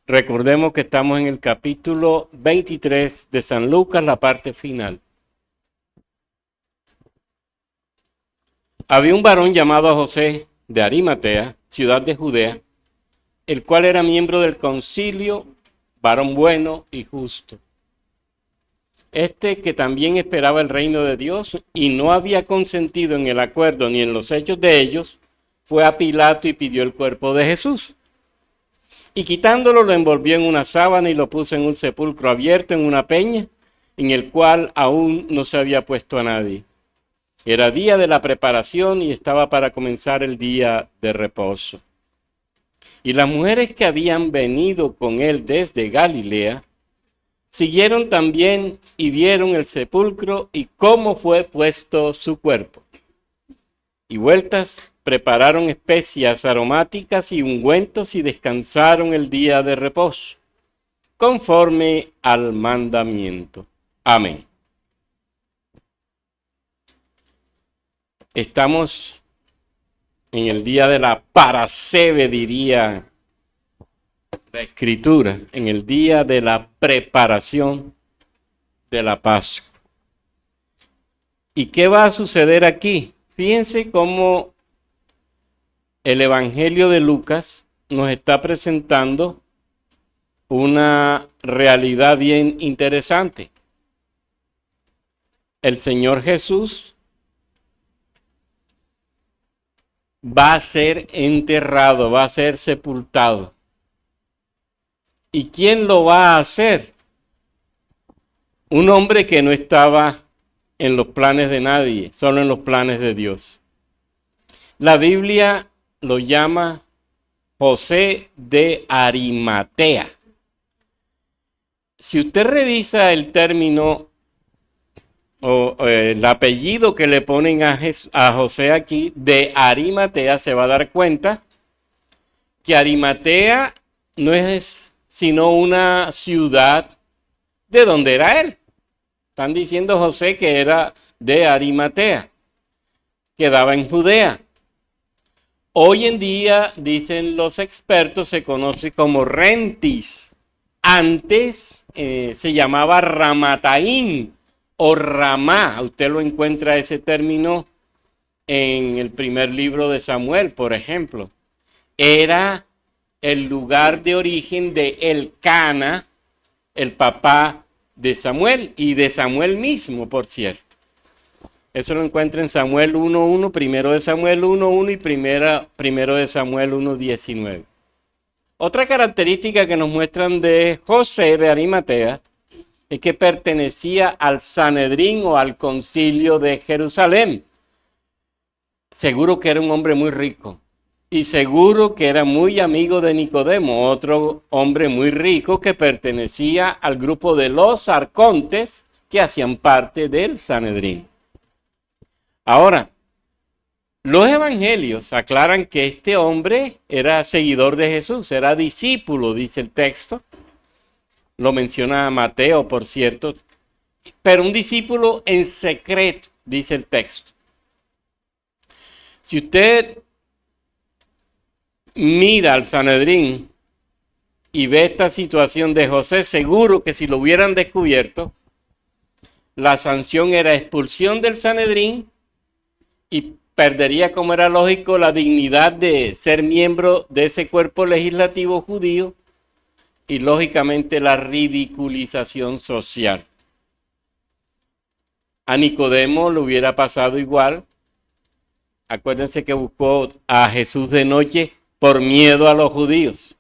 Recordemos que estamos en el capítulo 23 de San Lucas, la parte final. Había un varón llamado José de Arimatea, ciudad de Judea, el cual era miembro del concilio, varón bueno y justo. Este que también esperaba el reino de Dios y no había consentido en el acuerdo ni en los hechos de ellos, fue a Pilato y pidió el cuerpo de Jesús. Y quitándolo lo envolvió en una sábana y lo puso en un sepulcro abierto en una peña, en el cual aún no se había puesto a nadie. Era día de la preparación y estaba para comenzar el día de reposo. Y las mujeres que habían venido con él desde Galilea, siguieron también y vieron el sepulcro y cómo fue puesto su cuerpo. Y vueltas prepararon especias aromáticas y ungüentos y descansaron el día de reposo, conforme al mandamiento. Amén. Estamos en el día de la parasebe, diría la Escritura, en el día de la preparación de la Pascua. ¿Y qué va a suceder aquí? Fíjense cómo el Evangelio de Lucas nos está presentando una realidad bien interesante. El Señor Jesús va a ser enterrado, va a ser sepultado. ¿Y quién lo va a hacer? Un hombre que no estaba en los planes de nadie, solo en los planes de Dios. La Biblia lo llama José de Arimatea. Si usted revisa el término o el apellido que le ponen a José aquí, de Arimatea, se va a dar cuenta que Arimatea no es sino una ciudad de donde era él. Están diciendo José que era de Arimatea, quedaba en Judea. Hoy en día, dicen los expertos, se conoce como Rentis. Antes se llamaba Ramataim o Ramá. Usted lo encuentra ese término en el primer libro de Samuel, por ejemplo. Era el lugar de origen de Elcana, el papá de Samuel y de Samuel mismo, por cierto. Eso lo encuentra en Samuel 1.1, primero de Samuel 1.1 y primero de Samuel 1.19. Otra característica que nos muestran de José de Arimatea es que pertenecía al Sanedrín o al concilio de Jerusalén. Seguro que era un hombre muy rico y seguro que era muy amigo de Nicodemo, otro hombre muy rico que pertenecía al grupo de los arcontes que hacían parte del Sanedrín. Ahora, los evangelios aclaran que este hombre era seguidor de Jesús, era discípulo, dice el texto. Lo menciona Mateo, por cierto, pero un discípulo en secreto, dice el texto. Si usted mira al Sanedrín y ve esta situación de José, seguro que si lo hubieran descubierto, la sanción era expulsión del Sanedrín y perdería, como era lógico, la dignidad de ser miembro de ese cuerpo legislativo judío y, lógicamente, la ridiculización social. A Nicodemo le hubiera pasado igual. Acuérdense que buscó a Jesús de noche por miedo a los judíos.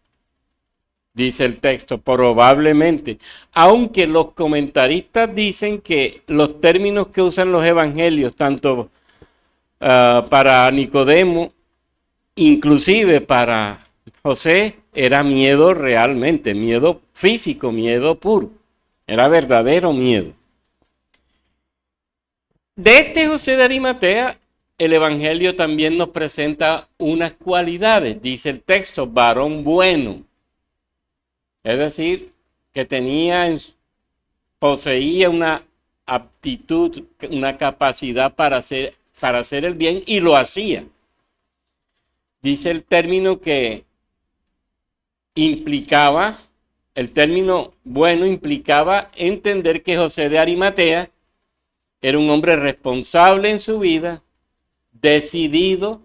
Dice el texto, probablemente. Aunque los comentaristas dicen que los términos que usan los evangelios, tanto para Nicodemo, inclusive para José, era miedo realmente, miedo físico, miedo puro. Era verdadero miedo. De este José de Arimatea, el evangelio también nos presenta unas cualidades. Dice el texto, varón bueno. Es decir, que poseía una aptitud, una capacidad para hacer el bien y lo hacía. Dice el término que implicaba el término bueno implicaba entender que José de Arimatea era un hombre responsable en su vida, decidido,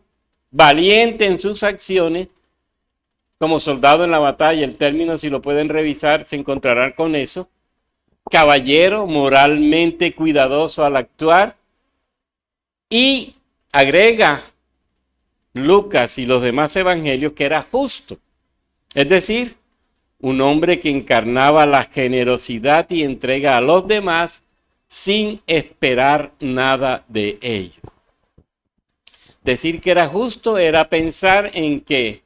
valiente en sus acciones, como soldado en la batalla. El término, si lo pueden revisar, se encontrarán con eso. Caballero, moralmente cuidadoso al actuar. Y agrega Lucas y los demás evangelios que era justo. Es decir, un hombre que encarnaba la generosidad y entrega a los demás sin esperar nada de ellos. Decir que era justo era pensar en que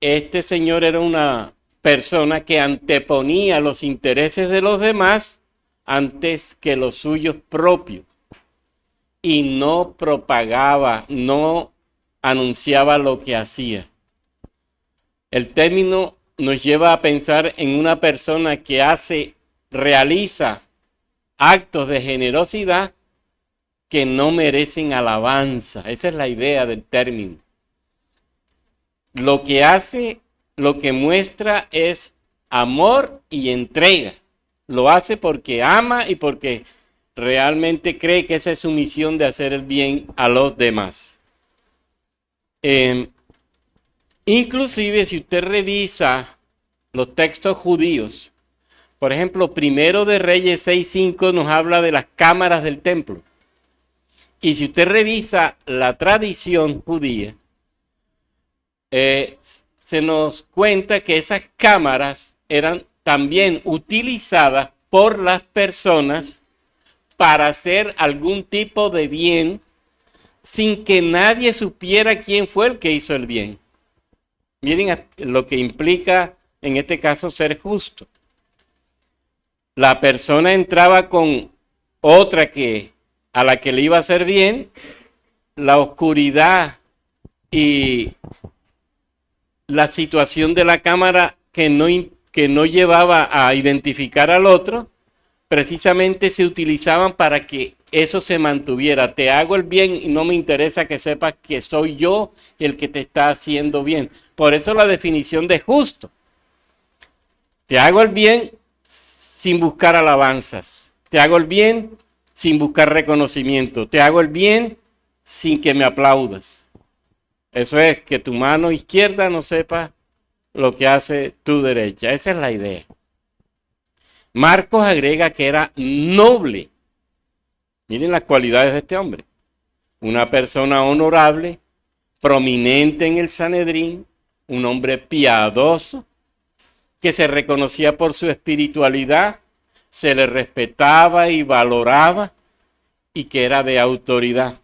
este señor era una persona que anteponía los intereses de los demás antes que los suyos propios y no propagaba, no anunciaba lo que hacía. El término nos lleva a pensar en una persona que realiza actos de generosidad que no merecen alabanza. Esa es la idea del término. Lo que hace, lo que muestra es amor y entrega. Lo hace porque ama y porque realmente cree que esa es su misión de hacer el bien a los demás. Inclusive si usted revisa los textos judíos, por ejemplo, Primero de Reyes 6:5 nos habla de las cámaras del templo. Y si usted revisa la tradición judía, se nos cuenta que esas cámaras eran también utilizadas por las personas para hacer algún tipo de bien sin que nadie supiera quién fue el que hizo el bien. Miren lo que implica en este caso ser justo. La persona entraba con otra a la que le iba a hacer bien, la oscuridad y la situación de la cámara que no llevaba a identificar al otro, precisamente se utilizaban para que eso se mantuviera. Te hago el bien y no me interesa que sepas que soy yo el que te está haciendo bien. Por eso la definición de justo. Te hago el bien sin buscar alabanzas. Te hago el bien sin buscar reconocimiento. Te hago el bien sin que me aplaudas. Eso es que tu mano izquierda no sepa lo que hace tu derecha. Esa es la idea. Marcos agrega que era noble. Miren las cualidades de este hombre. Una persona honorable, prominente en el Sanedrín, un hombre piadoso, que se reconocía por su espiritualidad, se le respetaba y valoraba y que era de autoridad.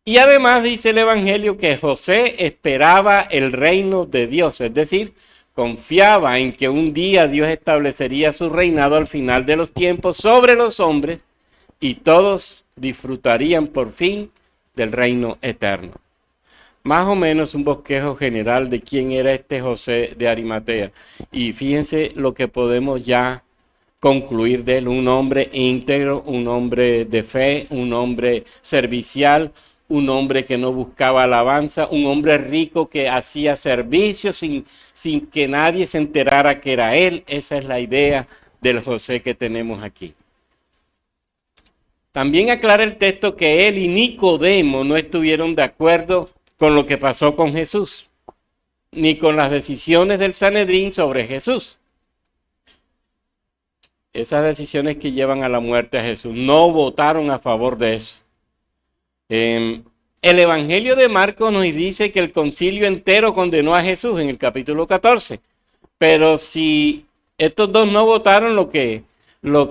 Y además dice el Evangelio que José esperaba el reino de Dios, es decir, confiaba en que un día Dios establecería su reinado al final de los tiempos sobre los hombres y todos disfrutarían por fin del reino eterno. Más o menos un bosquejo general de quién era este José de Arimatea. Y fíjense lo que podemos ya concluir de él: un hombre íntegro, un hombre de fe, un hombre servicial, un hombre que no buscaba alabanza, un hombre rico que hacía servicio sin que nadie se enterara que era él. Esa es la idea del José que tenemos aquí. También aclara el texto que él y Nicodemo no estuvieron de acuerdo con lo que pasó con Jesús, ni con las decisiones del Sanedrín sobre Jesús. Esas decisiones que llevan a la muerte a Jesús, no votaron a favor de eso. El Evangelio de Marcos nos dice que el concilio entero condenó a Jesús en el capítulo 14. Pero si estos dos no votaron, lo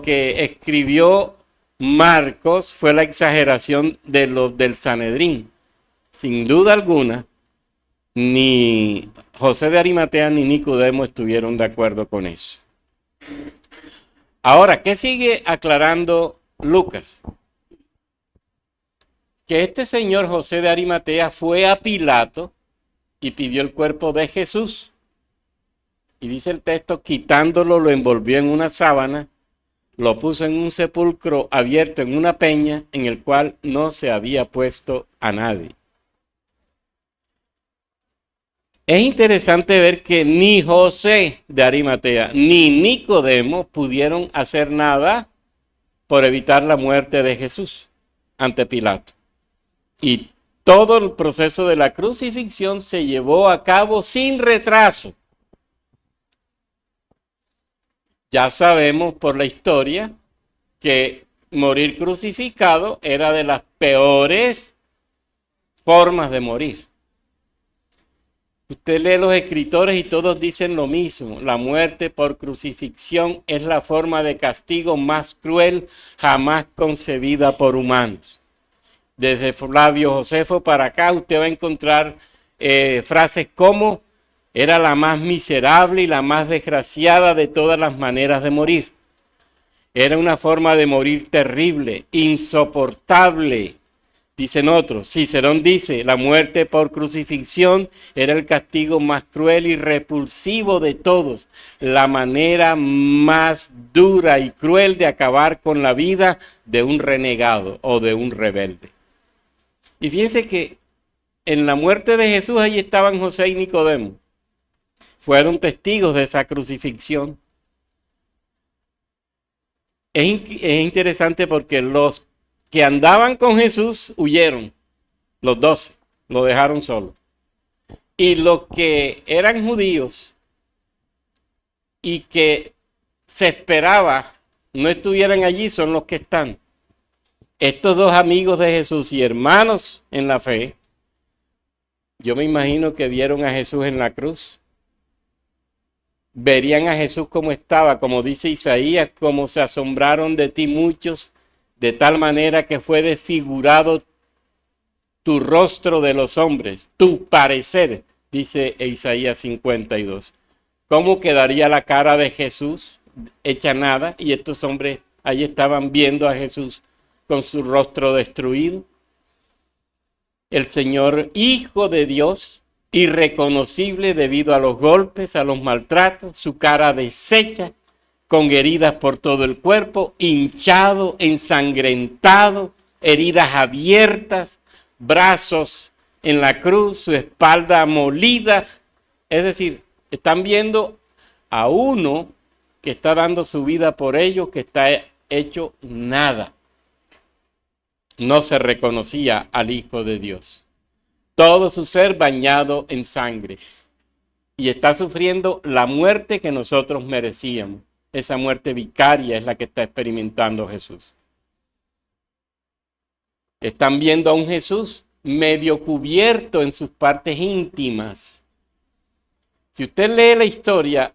que escribió Marcos fue la exageración del Sanedrín. Sin duda alguna, ni José de Arimatea ni Nicodemo estuvieron de acuerdo con eso. Ahora, ¿qué sigue aclarando Lucas? Que este señor José de Arimatea fue a Pilato y pidió el cuerpo de Jesús. Y dice el texto, quitándolo, lo envolvió en una sábana, lo puso en un sepulcro abierto en una peña en el cual no se había puesto a nadie. Es interesante ver que ni José de Arimatea ni Nicodemo pudieron hacer nada por evitar la muerte de Jesús ante Pilato. Y todo el proceso de la crucifixión se llevó a cabo sin retraso. Ya sabemos por la historia que morir crucificado era de las peores formas de morir. Usted lee los escritores y todos dicen lo mismo. La muerte por crucifixión es la forma de castigo más cruel jamás concebida por humanos. Desde Flavio Josefo para acá usted va a encontrar frases como era la más miserable y la más desgraciada de todas las maneras de morir. Era una forma de morir terrible, insoportable. Dicen otros, Cicerón dice, la muerte por crucifixión era el castigo más cruel y repulsivo de todos, la manera más dura y cruel de acabar con la vida de un renegado o de un rebelde. Y fíjense que en la muerte de Jesús ahí estaban José y Nicodemo. Fueron testigos de esa crucifixión. Es interesante porque los que andaban con Jesús huyeron, los 12, lo dejaron solo. Y los que eran judíos y que se esperaba no estuvieran allí son los que están. Estos dos amigos de Jesús y hermanos en la fe, yo me imagino que vieron a Jesús en la cruz. Verían a Jesús como estaba, como dice Isaías, como se asombraron de ti muchos, de tal manera que fue desfigurado tu rostro de los hombres, tu parecer, dice Isaías 52. ¿Cómo quedaría la cara de Jesús hecha nada? Y estos hombres ahí estaban viendo a Jesús con su rostro destruido. El Señor, Hijo de Dios, irreconocible debido a los golpes, a los maltratos, su cara deshecha, con heridas por todo el cuerpo, hinchado, ensangrentado, heridas abiertas, brazos en la cruz, su espalda molida. Es decir, están viendo a uno que está dando su vida por ellos, que está hecho nada. No se reconocía al Hijo de Dios. Todo su ser bañado en sangre. Y está sufriendo la muerte que nosotros merecíamos. Esa muerte vicaria es la que está experimentando Jesús. Están viendo a un Jesús medio cubierto en sus partes íntimas. Si usted lee la historia,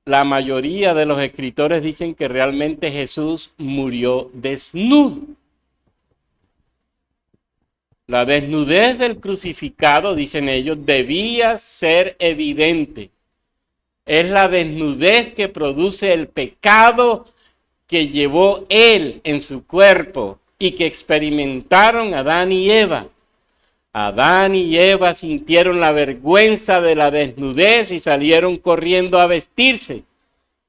la mayoría de los escritores dicen que realmente Jesús murió desnudo. La desnudez del crucificado, dicen ellos, debía ser evidente. Es la desnudez que produce el pecado que llevó él en su cuerpo y que experimentaron Adán y Eva. Adán y Eva sintieron la vergüenza de la desnudez y salieron corriendo a vestirse.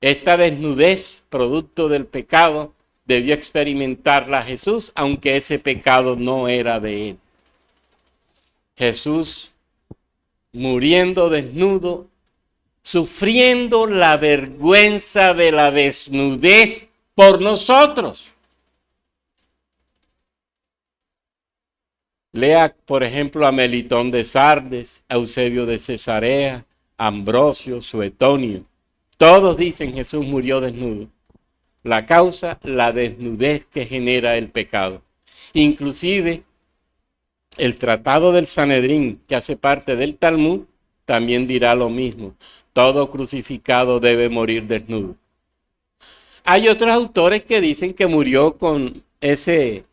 Esta desnudez, producto del pecado, debió experimentarla Jesús, aunque ese pecado no era de él. Jesús muriendo desnudo, sufriendo la vergüenza de la desnudez por nosotros. Lea, por ejemplo, a Melitón de Sardes, a Eusebio de Cesarea, a Ambrosio, Suetonio. Todos dicen Jesús murió desnudo. La causa, la desnudez que genera el pecado. Inclusive, el Tratado del Sanedrín, que hace parte del Talmud, también dirá lo mismo. Todo crucificado debe morir desnudo. Hay otros autores que dicen que murió con ese...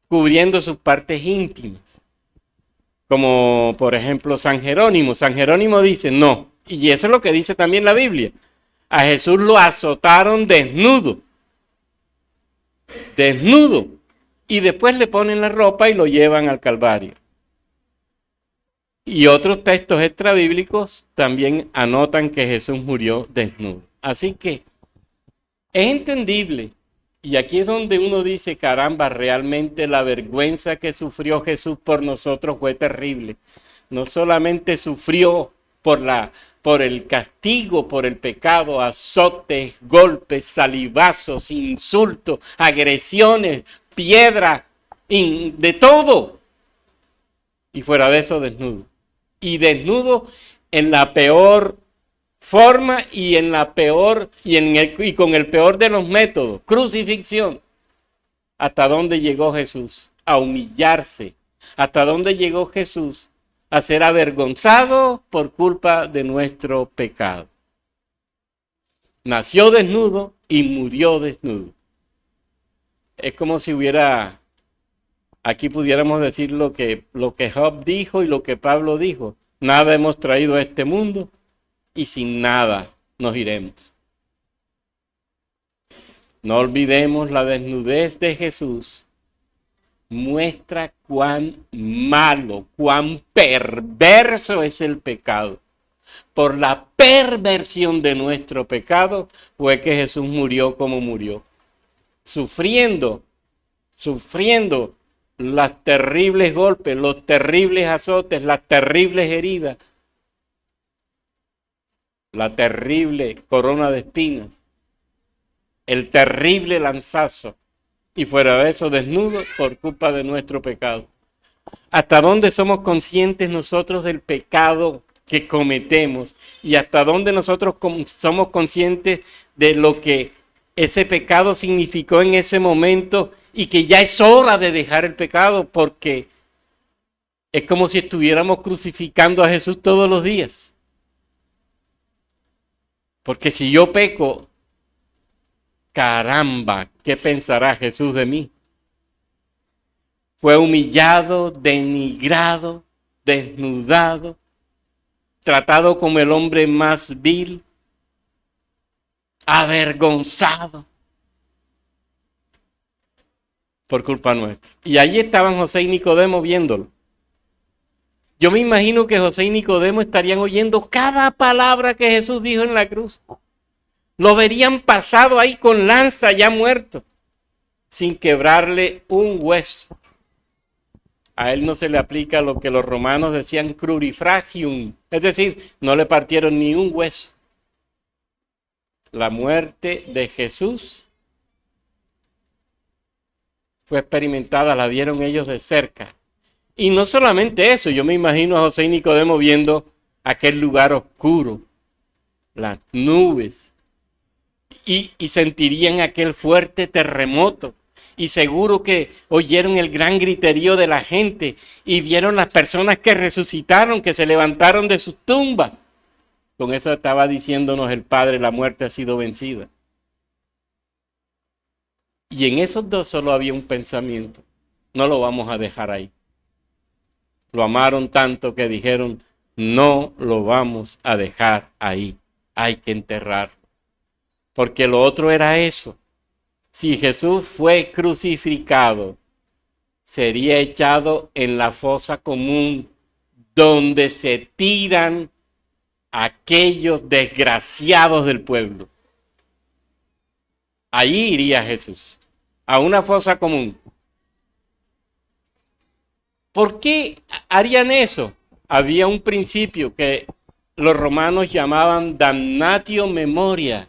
cubriendo sus partes íntimas. Como por ejemplo San Jerónimo. San Jerónimo dice no. Y eso es lo que dice también la Biblia. A Jesús lo azotaron desnudo. Desnudo. Y después le ponen la ropa y lo llevan al Calvario. Y otros textos extrabíblicos también anotan que Jesús murió desnudo. Así que es entendible. Y aquí es donde uno dice, caramba, realmente la vergüenza que sufrió Jesús por nosotros fue terrible. no solamente sufrió por el castigo, por el pecado, azotes, golpes, salivazos, insultos, agresiones, piedras, de todo. Y fuera de eso, desnudo. Y desnudo en la peor forma y en la peor y con el peor de los métodos, crucifixión. ¿Hasta dónde llegó Jesús? A humillarse. ¿Hasta dónde llegó Jesús? A ser avergonzado por culpa de nuestro pecado. Nació desnudo y murió desnudo. Es como si aquí pudiéramos decir lo que Job dijo y lo que Pablo dijo. Nada hemos traído a este mundo y sin nada nos iremos. No olvidemos la desnudez de Jesús. Muestra cuán malo, cuán perverso es el pecado. Por la perversión de nuestro pecado fue que Jesús murió como murió. Sufriendo los terribles golpes, los terribles azotes, las terribles heridas, la terrible corona de espinas, el terrible lanzazo. Y fuera de eso, desnudo por culpa de nuestro pecado. ¿Hasta dónde somos conscientes nosotros del pecado que cometemos? Y hasta dónde nosotros somos conscientes de lo que ese pecado significó en ese momento y que ya es hora de dejar el pecado, porque es como si estuviéramos crucificando a Jesús todos los días. Porque si yo peco, caramba, ¿qué pensará Jesús de mí? Fue humillado, denigrado, desnudado, tratado como el hombre más vil, avergonzado por culpa nuestra. Y allí estaban José y Nicodemo viéndolo. Yo me imagino que José y Nicodemo estarían oyendo cada palabra que Jesús dijo en la cruz. Lo verían pasado ahí con lanza, ya muerto, sin quebrarle un hueso. A él no se le aplica lo que los romanos decían crurifragium, es decir, no le partieron ni un hueso. La muerte de Jesús fue experimentada, la vieron ellos de cerca. Y no solamente eso, yo me imagino a José y Nicodemo viendo aquel lugar oscuro, las nubes, y sentirían aquel fuerte terremoto. Y seguro que oyeron el gran griterío de la gente y vieron las personas que resucitaron, que se levantaron de sus tumbas. Con eso estaba diciéndonos el Padre, la muerte ha sido vencida. Y en esos dos solo había un pensamiento: no lo vamos a dejar ahí. Lo amaron tanto que dijeron: no lo vamos a dejar ahí, hay que enterrarlo. Porque lo otro era eso. Si Jesús fue crucificado, sería echado en la fosa común donde se tiran aquellos desgraciados del pueblo. Allí iría Jesús, a una fosa común. ¿Por qué harían eso? Había un principio que los romanos llamaban damnatio memoria.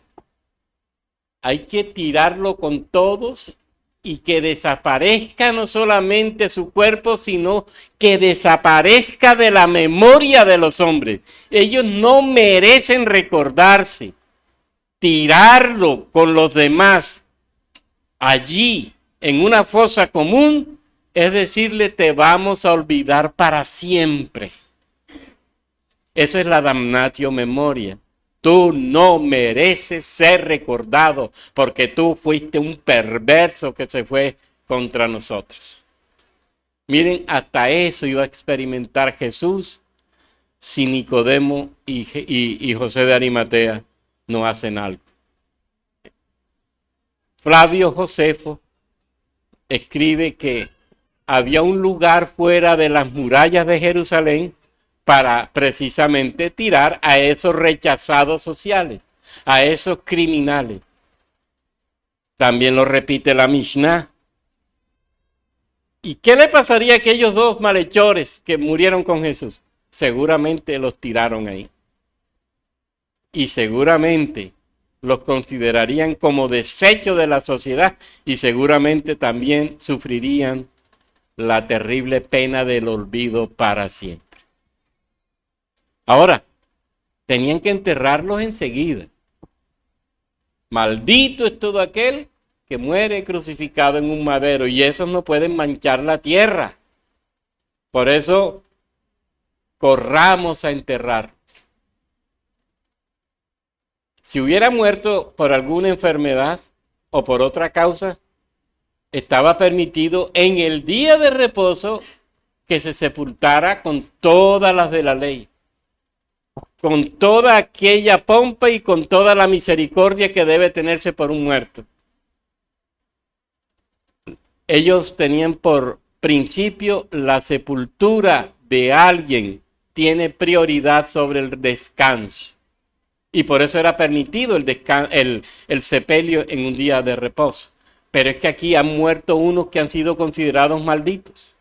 Hay que tirarlo con todos y que desaparezca no solamente su cuerpo, sino que desaparezca de la memoria de los hombres. Ellos no merecen recordarse. Tirarlo con los demás allí en una fosa común es decirle: te vamos a olvidar para siempre. Eso es la damnatio memoria. Tú no mereces ser recordado porque tú fuiste un perverso que se fue contra nosotros. Miren, hasta eso iba a experimentar Jesús si Nicodemo y José de Arimatea no hacen algo. Flavio Josefo escribe que había un lugar fuera de las murallas de Jerusalén para precisamente tirar a esos rechazados sociales, a esos criminales. También lo repite la Mishnah. ¿Y qué le pasaría a aquellos dos malhechores que murieron con Jesús? seguramente los tiraron ahí. Y seguramente los considerarían como desecho de la sociedad y seguramente también sufrirían la terrible pena del olvido para siempre. Ahora, tenían que enterrarlos enseguida. Maldito es todo aquel que muere crucificado en un madero, y esos no pueden manchar la tierra. Por eso, corramos a enterrar. Si hubiera muerto por alguna enfermedad o por otra causa, estaba permitido en el día de reposo que se sepultara con todas las de la ley, con toda aquella pompa y con toda la misericordia que debe tenerse por un muerto. Ellos tenían por principio la sepultura de alguien tiene prioridad sobre el descanso. Y por eso era permitido el sepelio en un día de reposo. Pero es que aquí han muerto unos que han sido considerados malditos.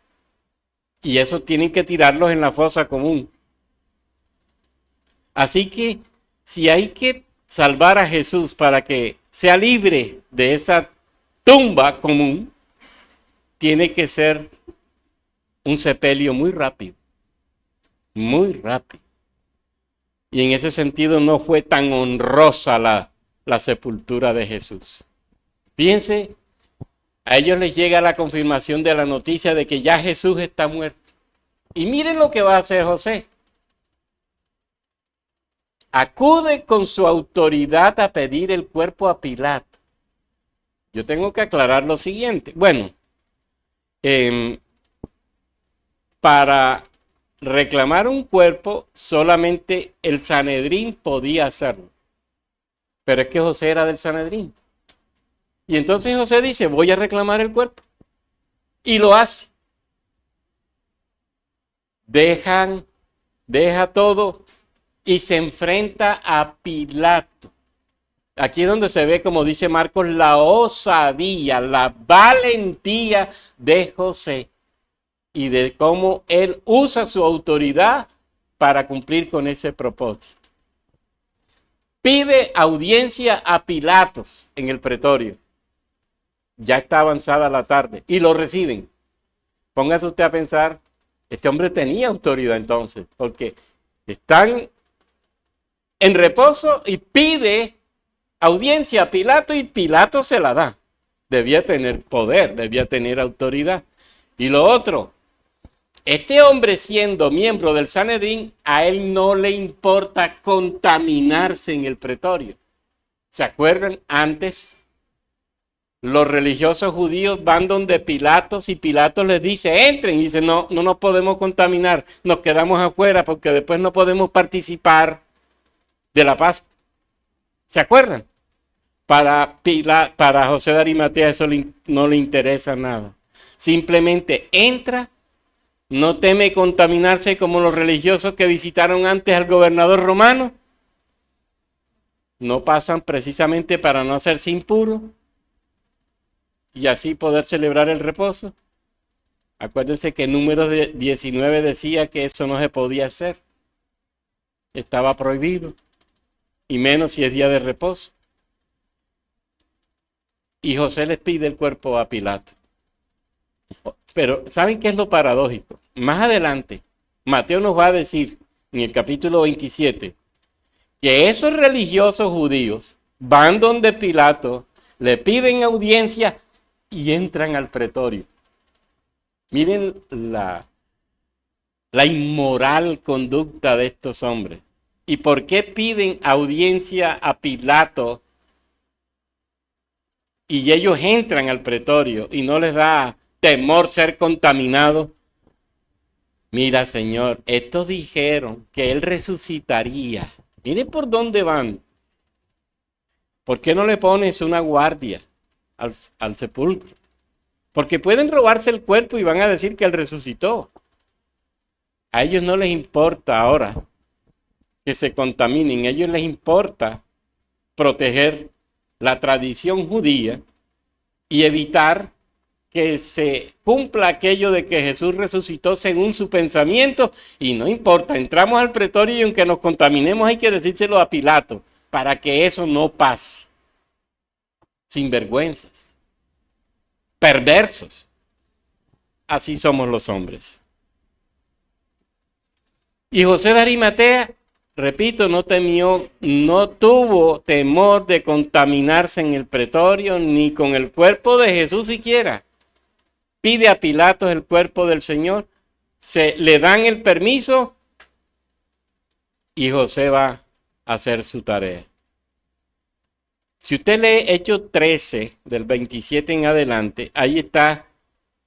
Y esos tienen que tirarlos en la fosa común. Así que si hay que salvar a Jesús para que sea libre de esa tumba común, tiene que ser un sepelio muy rápido. Muy rápido. Y en ese sentido no fue tan honrosa la sepultura de Jesús. Fíjense, a ellos les llega la confirmación de la noticia de que ya Jesús está muerto. Y miren lo que va a hacer José. Acude con su autoridad a pedir el cuerpo a Pilato. Yo tengo que aclarar lo siguiente. Bueno, para reclamar un cuerpo, solamente el Sanedrín podía hacerlo. Pero es que José era del Sanedrín. Y entonces José dice, voy a reclamar el cuerpo. Y lo hace. Deja todo y se enfrenta a Pilato. Aquí es donde se ve, como dice Marcos, la osadía, la valentía de José. Y de cómo él usa su autoridad para cumplir con ese propósito. Pide audiencia a Pilatos en el pretorio. Ya está avanzada la tarde y lo reciben. Póngase usted a pensar, este hombre tenía autoridad entonces, porque están en reposo y pide audiencia a Pilato y Pilato se la da. Debía tener poder, debía tener autoridad. Y lo otro, este hombre siendo miembro del Sanedrín, a él no le importa contaminarse en el pretorio. ¿Se acuerdan? Antes los religiosos judíos van donde Pilatos y Pilatos les dice, entren. Y dice, no nos podemos contaminar, nos quedamos afuera porque después no podemos participar de la Pascua. ¿Se acuerdan? Para José de Arimatea eso no le interesa nada. Simplemente entra. No teme contaminarse como los religiosos que visitaron antes al gobernador romano. No pasan precisamente para no hacerse impuros y así poder celebrar el reposo. Acuérdense que Números 19 decía que eso no se podía hacer. Estaba prohibido. Y menos si es día de reposo. Y José les pide el cuerpo a Pilato. Pero, ¿saben qué es lo paradójico? Más adelante, Mateo nos va a decir, en el capítulo 27, que esos religiosos judíos van donde Pilato, le piden audiencia y entran al pretorio. Miren la inmoral conducta de estos hombres. ¿Y por qué piden audiencia a Pilato y ellos entran al pretorio y no les da temor ser contaminados? Mira, Señor, estos dijeron que Él resucitaría. Miren por dónde van. ¿Por qué no le pones una guardia al sepulcro? Porque pueden robarse el cuerpo y van a decir que Él resucitó. A ellos no les importa ahora que se contaminen. A ellos les importa proteger la tradición judía y evitar que se cumpla aquello de que Jesús resucitó según su pensamiento, y no importa, entramos al pretorio y aunque nos contaminemos hay que decírselo a Pilato, para que eso no pase. Sinvergüenzas, perversos, así somos los hombres. Y José de Arimatea, repito, no tuvo temor de contaminarse en el pretorio ni con el cuerpo de Jesús siquiera. Pide a Pilato el cuerpo del Señor, le dan el permiso y José va a hacer su tarea. Si usted lee Hechos 13, del 27 en adelante, ahí está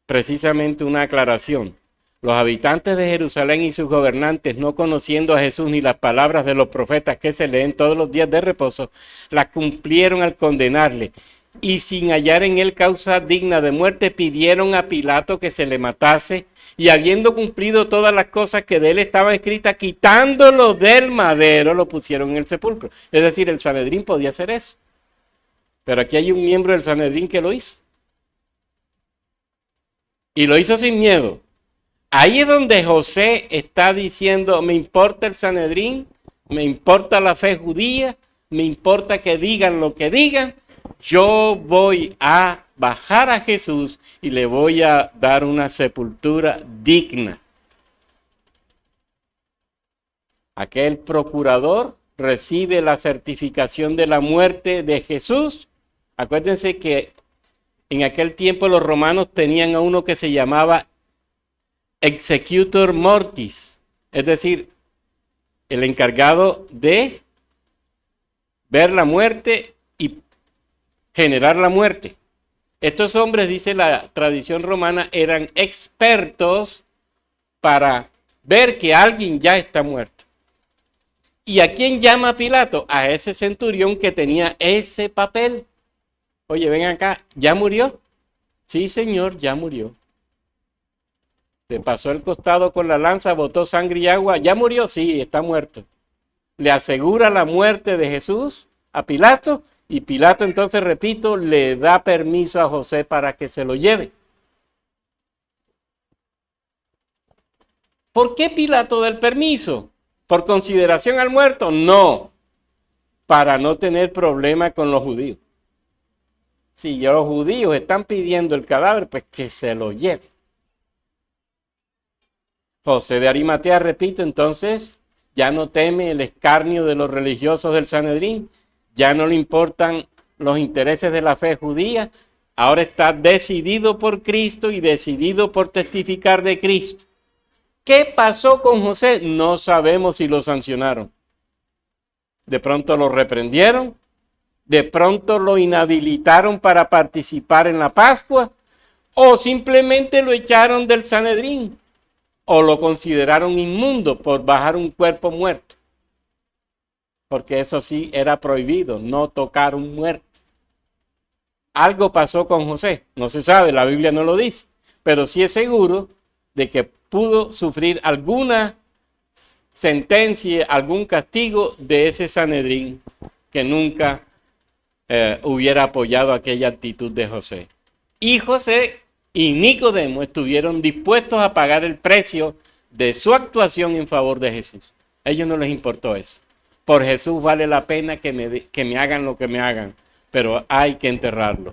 precisamente una aclaración. Los habitantes de Jerusalén y sus gobernantes, no conociendo a Jesús ni las palabras de los profetas que se leen todos los días de reposo, las cumplieron al condenarle. Y sin hallar en él causa digna de muerte, pidieron a Pilato que se le matase. Y habiendo cumplido todas las cosas que de él estaban escritas, quitándolo del madero, lo pusieron en el sepulcro. Es decir, el Sanedrín podía hacer eso. Pero aquí hay un miembro del Sanedrín que lo hizo. Y lo hizo sin miedo. Ahí es donde José está diciendo, me importa el Sanedrín, me importa la fe judía, me importa que digan lo que digan, yo voy a bajar a Jesús y le voy a dar una sepultura digna. Aquel procurador recibe la certificación de la muerte de Jesús. Acuérdense que en aquel tiempo los romanos tenían a uno que se llamaba executor mortis, es decir, el encargado de ver la muerte y generar la muerte. Estos hombres, dice la tradición romana, eran expertos para ver que alguien ya está muerto. ¿Y a quién llama Pilato? A ese centurión que tenía ese papel. Oye, ven acá, ¿ya murió? Sí, señor, ya murió. Le pasó el costado con la lanza, botó sangre y agua. ¿Ya murió? Sí, está muerto. Le asegura la muerte de Jesús a Pilato y Pilato entonces, repito, le da permiso a José para que se lo lleve. ¿Por qué Pilato da el permiso? ¿Por consideración al muerto? No, para no tener problema con los judíos. Si los judíos están pidiendo el cadáver, pues que se lo lleve. José de Arimatea, repito, entonces ya no teme el escarnio de los religiosos del Sanedrín, ya no le importan los intereses de la fe judía, ahora está decidido por Cristo y decidido por testificar de Cristo. ¿Qué pasó con José? No sabemos si lo sancionaron. De pronto lo reprendieron, de pronto lo inhabilitaron para participar en la Pascua, o simplemente lo echaron del Sanedrín. O lo consideraron inmundo por bajar un cuerpo muerto. Porque eso sí era prohibido, no tocar un muerto. Algo pasó con José, no se sabe, la Biblia no lo dice. Pero sí es seguro de que pudo sufrir alguna sentencia, algún castigo de ese Sanedrín que nunca hubiera apoyado aquella actitud de José. Y José y Nicodemo estuvieron dispuestos a pagar el precio de su actuación en favor de Jesús. A ellos no les importó eso. Por Jesús vale la pena que me hagan lo que me hagan, pero hay que enterrarlo.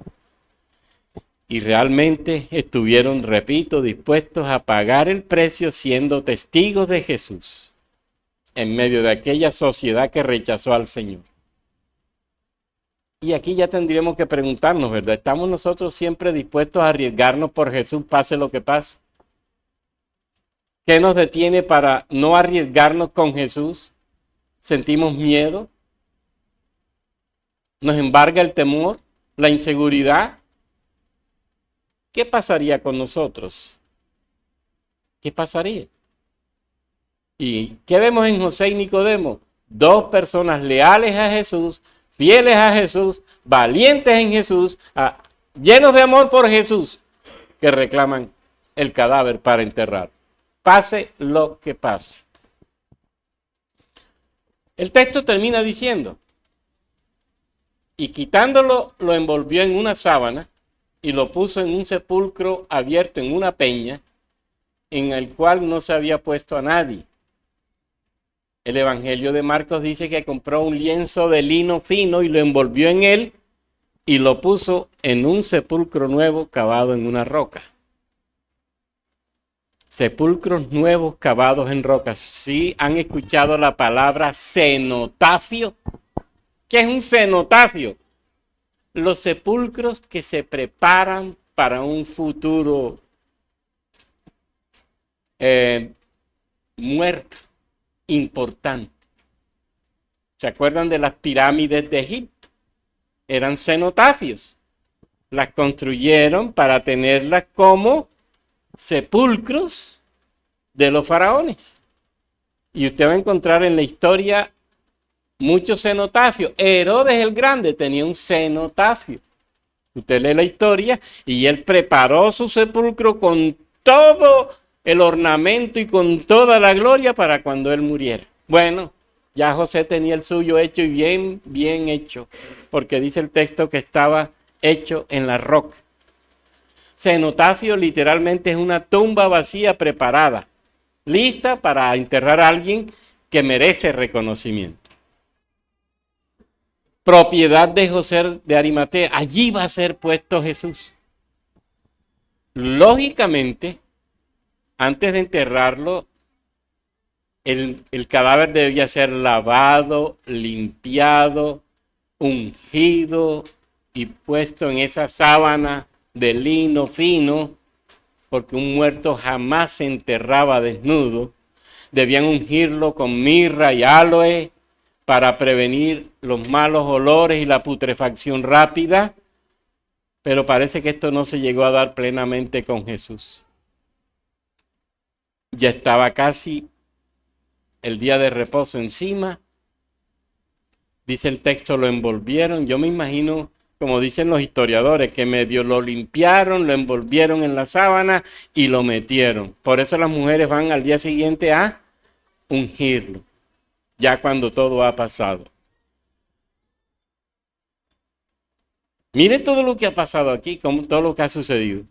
Y realmente estuvieron, repito, dispuestos a pagar el precio siendo testigos de Jesús en medio de aquella sociedad que rechazó al Señor. Y aquí ya tendríamos que preguntarnos, ¿verdad? ¿Estamos nosotros siempre dispuestos a arriesgarnos por Jesús, pase lo que pase? ¿Qué nos detiene para no arriesgarnos con Jesús? ¿Sentimos miedo? ¿Nos embarga el temor? ¿La inseguridad? ¿Qué pasaría con nosotros? ¿Qué pasaría? ¿Y qué vemos en José y Nicodemo? Dos personas leales a Jesús, fieles a Jesús, valientes en Jesús, llenos de amor por Jesús, que reclaman el cadáver para enterrar. Pase lo que pase. El texto termina diciendo, y quitándolo, lo envolvió en una sábana y lo puso en un sepulcro abierto en una peña, en el cual no se había puesto a nadie. El Evangelio de Marcos dice que compró un lienzo de lino fino y lo envolvió en él y lo puso en un sepulcro nuevo cavado en una roca. Sepulcros nuevos cavados en rocas. ¿Sí han escuchado la palabra cenotafio? ¿Qué es un cenotafio? Los sepulcros que se preparan para un futuro muerto importante. ¿Se acuerdan de las pirámides de Egipto? Eran cenotafios. Las construyeron para tenerlas como sepulcros de los faraones. Y usted va a encontrar en la historia muchos cenotafios. Herodes el Grande tenía un cenotafio. Usted lee la historia y él preparó su sepulcro con todo el ornamento y con toda la gloria para cuando él muriera. Bueno, ya José tenía el suyo hecho y bien hecho, porque dice el texto que estaba hecho en la roca. Cenotafio literalmente es una tumba vacía preparada, lista para enterrar a alguien que merece reconocimiento. Propiedad de José de Arimatea, allí va a ser puesto Jesús. Lógicamente, antes de enterrarlo, el cadáver debía ser lavado, limpiado, ungido y puesto en esa sábana de lino fino, porque un muerto jamás se enterraba desnudo. Debían ungirlo con mirra y aloe para prevenir los malos olores y la putrefacción rápida, pero parece que esto no se llegó a dar plenamente con Jesús. Ya estaba casi el día de reposo encima. Dice el texto, lo envolvieron. Yo me imagino, como dicen los historiadores, que medio lo limpiaron, lo envolvieron en la sábana y lo metieron. Por eso las mujeres van al día siguiente a ungirlo, ya cuando todo ha pasado. Mire todo lo que ha pasado aquí, como todo lo que ha sucedido.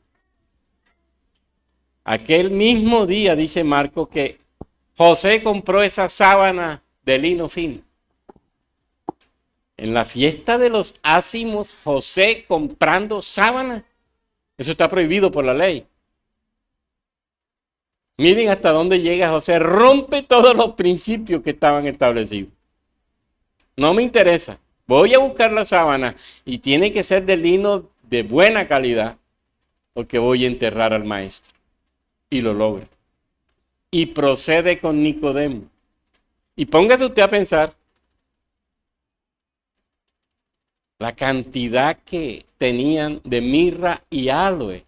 Aquel mismo día, dice Marcos, que José compró esa sábana de lino fino. En la fiesta de los ácimos, José comprando sábana. Eso está prohibido por la ley. Miren hasta dónde llega José. Rompe todos los principios que estaban establecidos. No me interesa. Voy a buscar la sábana y tiene que ser de lino de buena calidad porque voy a enterrar al maestro. Y lo logra. Y procede con Nicodemo. Y póngase usted a pensar la cantidad que tenían de mirra y aloe.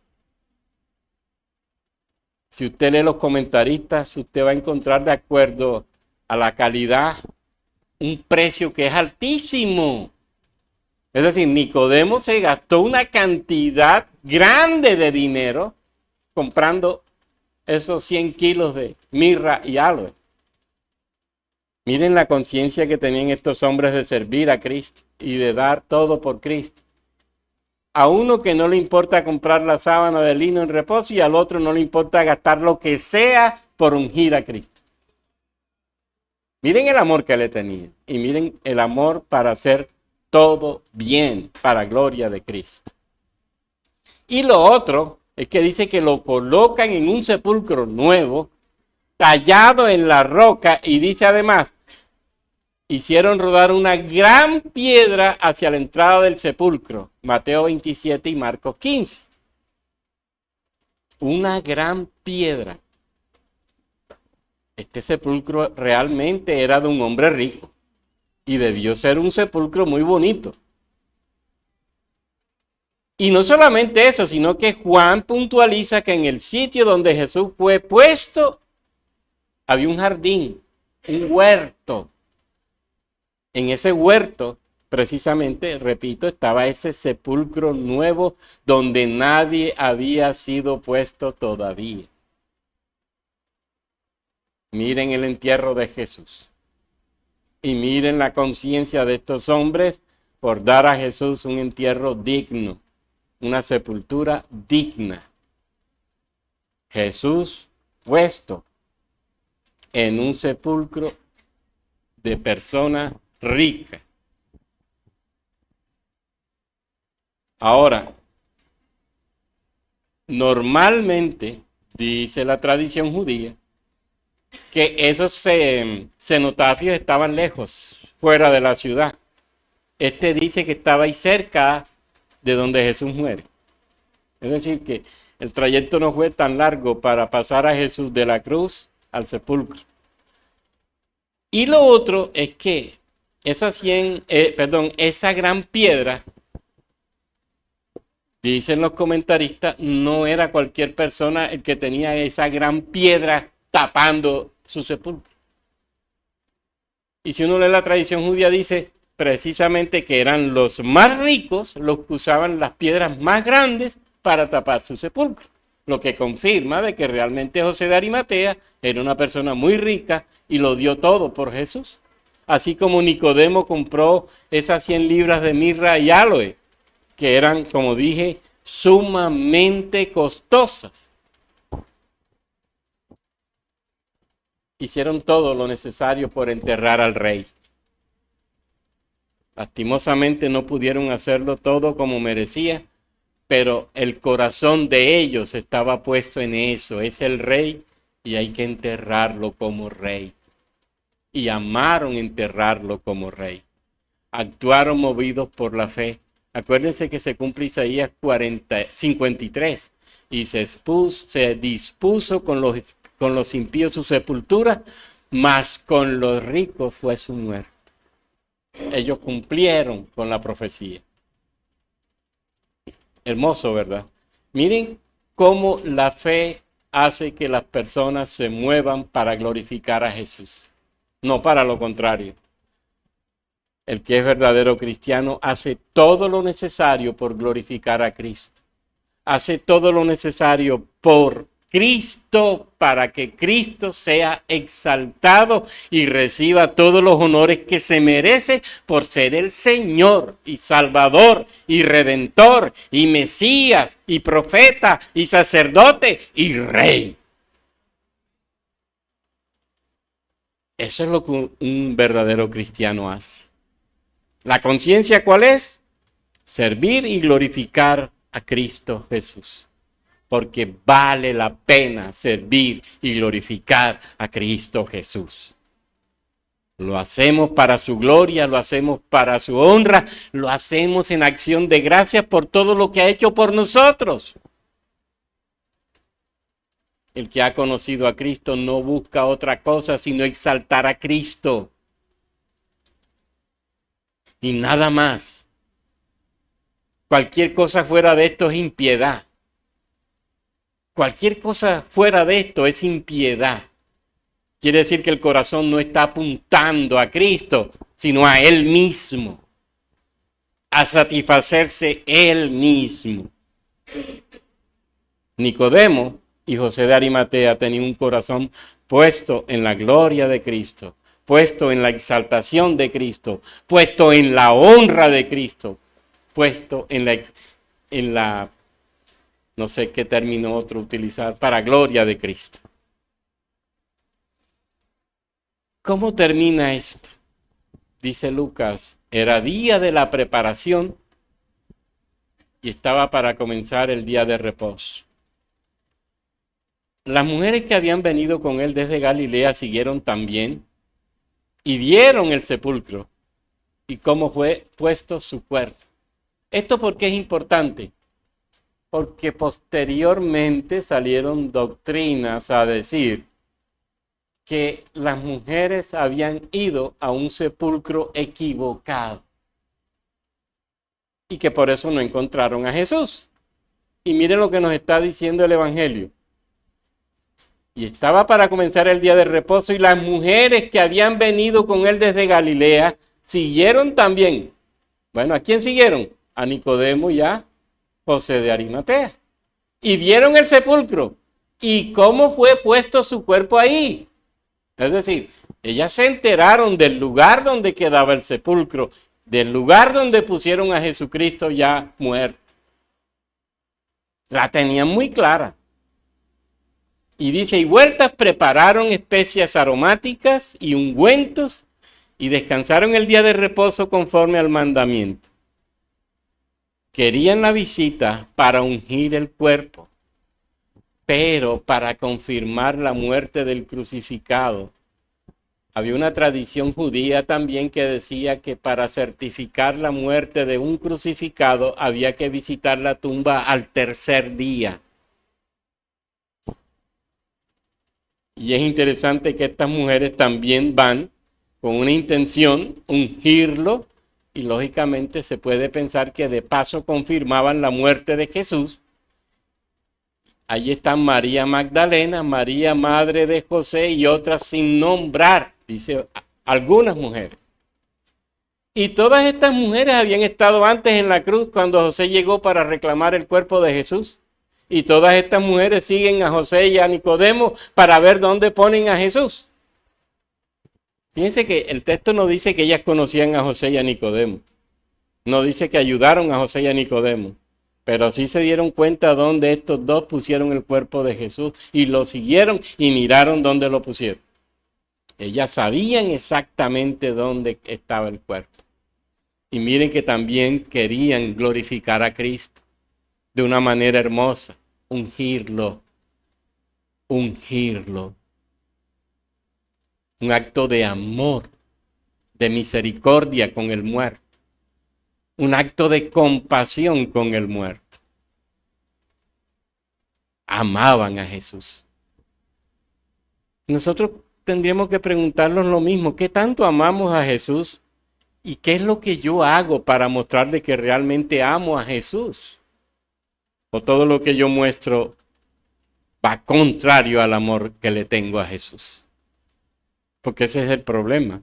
Si usted lee los comentaristas, usted va a encontrar, de acuerdo a la calidad, un precio que es altísimo. Es decir, Nicodemo se gastó una cantidad grande de dinero comprando esos 100 kilos de mirra y aloe. Miren la conciencia que tenían estos hombres de servir a Cristo y de dar todo por Cristo. A uno que no le importa comprar la sábana de lino en reposo y al otro no le importa gastar lo que sea por ungir a Cristo. Miren el amor que le tenían y miren el amor para hacer todo bien, para gloria de Cristo. Y lo otro es que dice que lo colocan en un sepulcro nuevo, tallado en la roca, y dice además, hicieron rodar una gran piedra hacia la entrada del sepulcro. Mateo 27 y Marcos 15. Una gran piedra. Este sepulcro realmente era de un hombre rico y debió ser un sepulcro muy bonito. Y no solamente eso, sino que Juan puntualiza que en el sitio donde Jesús fue puesto había un jardín, un huerto. En ese huerto, precisamente, repito, estaba ese sepulcro nuevo donde nadie había sido puesto todavía. Miren el entierro de Jesús. Y miren la conciencia de estos hombres por dar a Jesús un entierro digno. una sepultura digna. Jesús puesto en un sepulcro de persona rica. Ahora, normalmente, dice la tradición judía, que esos cenotafios estaban lejos, fuera de la ciudad. Este dice que estaba ahí cerca de donde Jesús muere. Es decir, que el trayecto no fue tan largo para pasar a Jesús de la cruz al sepulcro. Y lo otro es que esa gran piedra, dicen los comentaristas, no era cualquier persona el que tenía esa gran piedra tapando su sepulcro. Y si uno lee la tradición judía, dice precisamente que eran los más ricos los que usaban las piedras más grandes para tapar su sepulcro. Lo que confirma de que realmente José de Arimatea era una persona muy rica y lo dio todo por Jesús. Así como Nicodemo compró esas 100 libras de mirra y áloe, que eran, como dije, sumamente costosas. Hicieron todo lo necesario por enterrar al rey. Lastimosamente no pudieron hacerlo todo como merecía, pero el corazón de ellos estaba puesto en eso. Es el rey y hay que enterrarlo como rey. Y amaron enterrarlo como rey. Actuaron movidos por la fe. Acuérdense que se cumple Isaías 53 y se dispuso con los impíos su sepultura, mas con los ricos fue su muerte. Ellos cumplieron con la profecía. Hermoso, ¿verdad? Miren cómo la fe hace que las personas se muevan para glorificar a Jesús, no para lo contrario. El que es verdadero cristiano hace todo lo necesario por glorificar a Cristo. Hace todo lo necesario por Cristo para que Cristo sea exaltado y reciba todos los honores que se merece por ser el Señor y Salvador y Redentor y Mesías y profeta y sacerdote y Rey. Eso es lo que un verdadero cristiano hace. ¿La conciencia cuál es? Servir y glorificar a Cristo Jesús. Porque vale la pena servir y glorificar a Cristo Jesús. Lo hacemos para su gloria, lo hacemos para su honra, lo hacemos en acción de gracias por todo lo que ha hecho por nosotros. El que ha conocido a Cristo no busca otra cosa sino exaltar a Cristo. Y nada más. Cualquier cosa fuera de esto es impiedad. Cualquier cosa fuera de esto es impiedad. Quiere decir que el corazón no está apuntando a Cristo, sino a Él mismo. A satisfacerse Él mismo. Nicodemo y José de Arimatea tenían un corazón puesto en la gloria de Cristo, puesto en la exaltación de Cristo, puesto en la honra de Cristo, puesto en la no sé qué término otro utilizar, para gloria de Cristo. ¿Cómo termina esto? Dice Lucas, era día de la preparación y estaba para comenzar el día de reposo. Las mujeres que habían venido con él desde Galilea siguieron también y vieron el sepulcro y cómo fue puesto su cuerpo. ¿Esto por qué es importante? Porque posteriormente salieron doctrinas a decir que las mujeres habían ido a un sepulcro equivocado y que por eso no encontraron a Jesús. Y miren lo que nos está diciendo el Evangelio. Y estaba para comenzar el día de reposo y las mujeres que habían venido con él desde Galilea siguieron también. Bueno, ¿a quién siguieron? A Nicodemo y a José de Arimatea. Y vieron el sepulcro. ¿Y cómo fue puesto su cuerpo ahí? Es decir, ellas se enteraron del lugar donde quedaba el sepulcro, del lugar donde pusieron a Jesucristo ya muerto. La tenían muy clara. Y dice, y vueltas prepararon especias aromáticas y ungüentos y descansaron el día de reposo conforme al mandamiento. Querían la visita para ungir el cuerpo, pero para confirmar la muerte del crucificado. Había una tradición judía también que decía que para certificar la muerte de un crucificado había que visitar la tumba al tercer día. Y es interesante que estas mujeres también van con una intención, ungirlo, y lógicamente se puede pensar que de paso confirmaban la muerte de Jesús. Allí están María Magdalena, María madre de José y otras sin nombrar, dice algunas mujeres. Y todas estas mujeres habían estado antes en la cruz cuando José llegó para reclamar el cuerpo de Jesús. Y todas estas mujeres siguen a José y a Nicodemo para ver dónde ponen a Jesús. Fíjense que el texto no dice que ellas conocían a José y a Nicodemo. No dice que ayudaron a José y a Nicodemo. Pero sí se dieron cuenta dónde estos dos pusieron el cuerpo de Jesús y lo siguieron y miraron dónde lo pusieron. Ellas sabían exactamente dónde estaba el cuerpo. Y miren que también querían glorificar a Cristo de una manera hermosa, ungirlo. Un acto de amor, de misericordia con el muerto. Un acto de compasión con el muerto. Amaban a Jesús. Nosotros tendríamos que preguntarnos lo mismo. ¿Qué tanto amamos a Jesús? ¿Y qué es lo que yo hago para mostrarle que realmente amo a Jesús? ¿O todo lo que yo muestro va contrario al amor que le tengo a Jesús? Porque ese es el problema.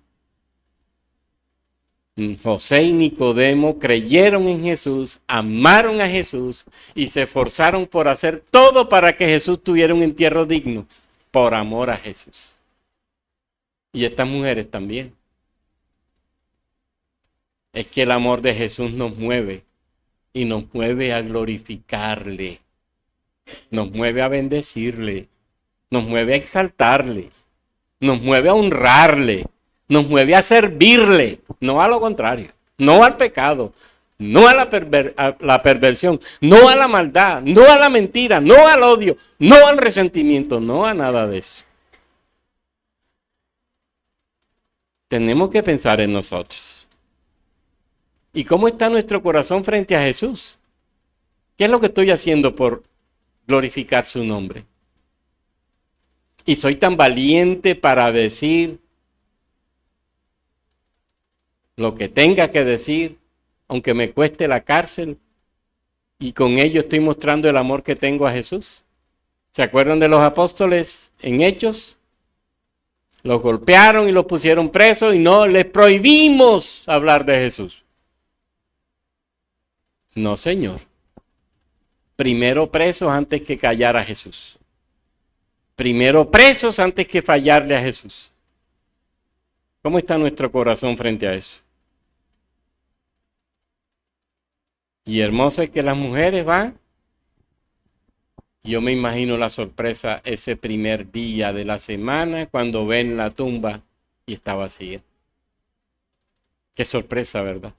José y Nicodemo creyeron en Jesús, amaron a Jesús y se esforzaron por hacer todo para que Jesús tuviera un entierro digno, por amor a Jesús. Y estas mujeres también. Es que el amor de Jesús nos mueve y nos mueve a glorificarle, nos mueve a bendecirle, nos mueve a exaltarle, nos mueve a honrarle, nos mueve a servirle, no a lo contrario, no al pecado, no a la perversión, no a la maldad, no a la mentira, no al odio, no al resentimiento, no a nada de eso. Tenemos que pensar en nosotros. ¿Y cómo está nuestro corazón frente a Jesús? ¿Qué es lo que estoy haciendo por glorificar su nombre? Y soy tan valiente para decir lo que tenga que decir, aunque me cueste la cárcel, y con ello estoy mostrando el amor que tengo a Jesús. ¿Se acuerdan de los apóstoles en Hechos? Los golpearon y los pusieron presos y no les prohibimos hablar de Jesús. No, Señor. Primero presos antes que callar a Jesús. Primero presos antes que fallarle a Jesús. ¿Cómo está nuestro corazón frente a eso? Y hermoso es que las mujeres van. Yo me imagino la sorpresa ese primer día de la semana cuando ven la tumba y está vacía. Qué sorpresa, ¿verdad?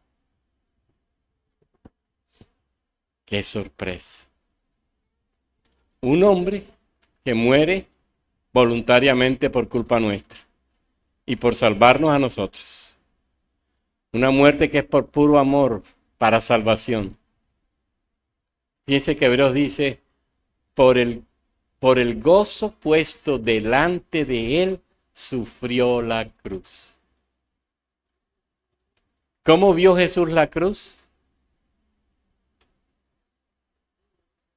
Qué sorpresa. Un hombre que muere voluntariamente por culpa nuestra y por salvarnos a nosotros. Una muerte que es por puro amor para salvación. Fíjense que Hebreos dice, por el gozo puesto delante de él, sufrió la cruz. ¿Cómo vio Jesús la cruz?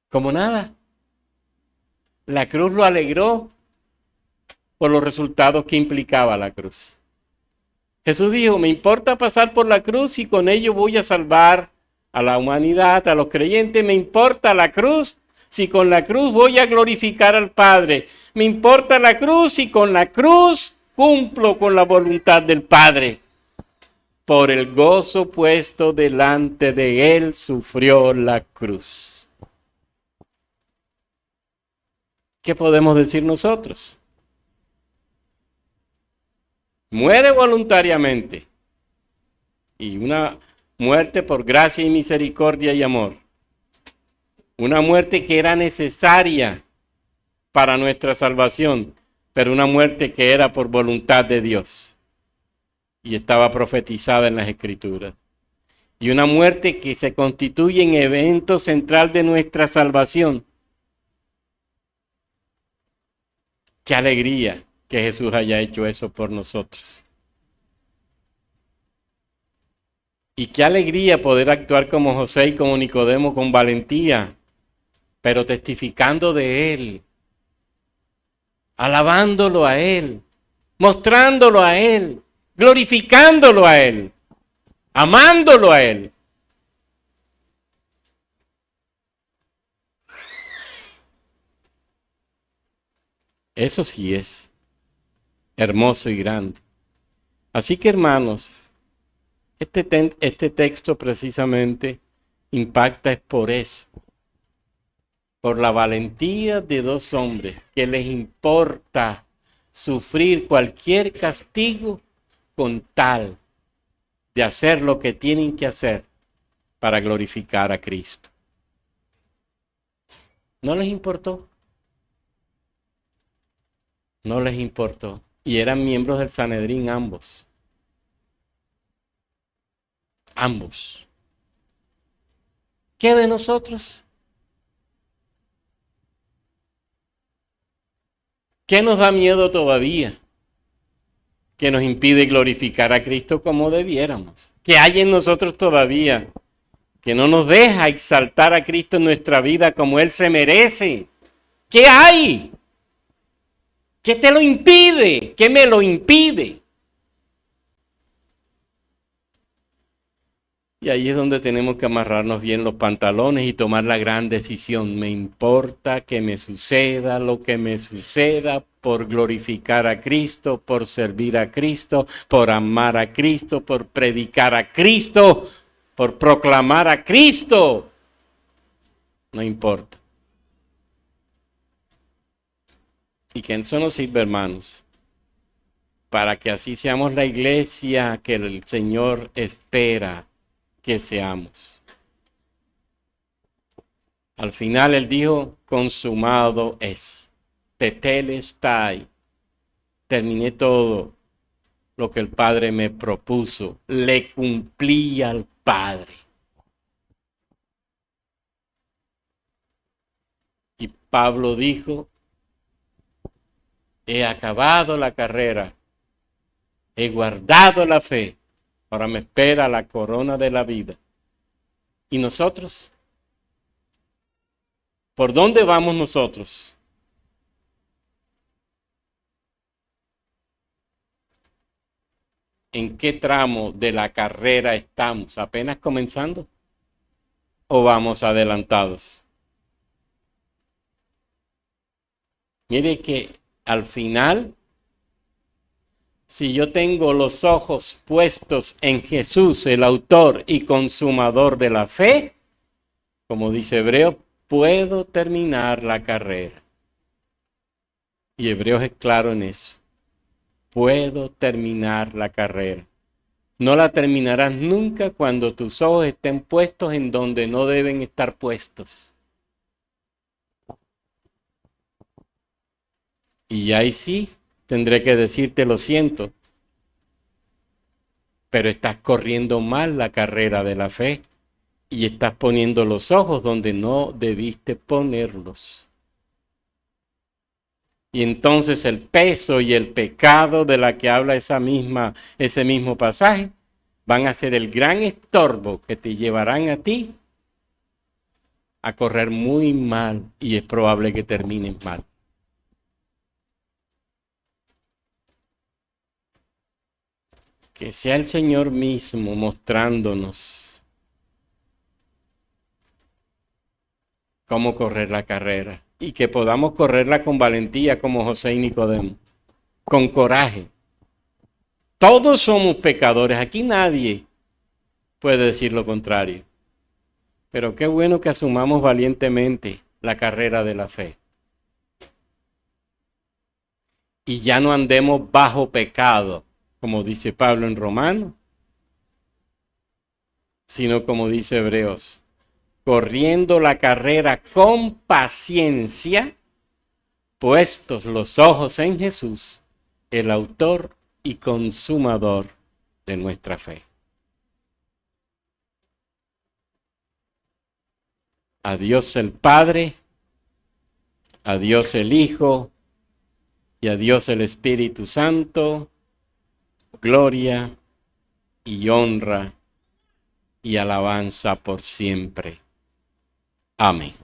Como nada. La cruz lo alegró por los resultados que implicaba la cruz. Jesús dijo, me importa pasar por la cruz y con ello voy a salvar a la humanidad, a los creyentes. Me importa la cruz si con la cruz voy a glorificar al Padre. Me importa la cruz si con la cruz cumplo con la voluntad del Padre. Por el gozo puesto delante de él, sufrió la cruz. ¿Qué podemos decir nosotros? Muere voluntariamente. Y una muerte por gracia y misericordia y amor. Una muerte que era necesaria para nuestra salvación, pero una muerte que era por voluntad de Dios. Y estaba profetizada en las Escrituras. Y una muerte que se constituye en evento central de nuestra salvación. Qué alegría que Jesús haya hecho eso por nosotros. Y qué alegría poder actuar como José y como Nicodemo con valentía, pero testificando de Él, alabándolo a Él, mostrándolo a Él, glorificándolo a Él, amándolo a Él. Eso sí es hermoso y grande. Así que, hermanos, este texto precisamente impacta es por eso, por la valentía de dos hombres que les importa sufrir cualquier castigo con tal de hacer lo que tienen que hacer para glorificar a Cristo. No les importó. No les importó. Y eran miembros del Sanedrín ambos. Ambos. ¿Qué de nosotros? ¿Qué nos da miedo todavía? Que nos impide glorificar a Cristo como debiéramos. ¿Qué hay en nosotros todavía que no nos deja exaltar a Cristo en nuestra vida como Él se merece? ¿Qué hay? ¿Qué te lo impide? ¿Qué me lo impide? Y ahí es donde tenemos que amarrarnos bien los pantalones y tomar la gran decisión. Me importa que me suceda lo que me suceda por glorificar a Cristo, por servir a Cristo, por amar a Cristo, por predicar a Cristo, por proclamar a Cristo. No importa. Y que eso nos sirve, hermanos, para que así seamos la iglesia que el Señor espera que seamos. Al final Él dijo, consumado es. Tetelestai. Terminé todo lo que el Padre me propuso. Le cumplí al Padre. Y Pablo dijo, he acabado la carrera, he guardado la fe, ahora me espera la corona de la vida. ¿Y nosotros? ¿Por dónde vamos nosotros? ¿En qué tramo de la carrera estamos? ¿Apenas comenzando? ¿O vamos adelantados? Mire que al final, si yo tengo los ojos puestos en Jesús, el autor y consumador de la fe, como dice Hebreo, puedo terminar la carrera. Y Hebreos es claro en eso. Puedo terminar la carrera. No la terminarás nunca cuando tus ojos estén puestos en donde no deben estar puestos. Y ahí sí, tendré que decirte, lo siento, pero estás corriendo mal la carrera de la fe y estás poniendo los ojos donde no debiste ponerlos. Y entonces el peso y el pecado de la que habla ese mismo pasaje van a ser el gran estorbo que te llevarán a ti a correr muy mal y es probable que termines mal. Que sea el Señor mismo mostrándonos cómo correr la carrera y que podamos correrla con valentía como José y Nicodemo, con coraje. Todos somos pecadores, aquí nadie puede decir lo contrario. Pero qué bueno que asumamos valientemente la carrera de la fe. y ya no andemos bajo pecado, como dice Pablo en Romanos, sino como dice Hebreos, corriendo la carrera con paciencia, puestos los ojos en Jesús, el autor y consumador de nuestra fe. A Dios el Padre, a Dios el Hijo y a Dios el Espíritu Santo, gloria y honra y alabanza por siempre. Amén.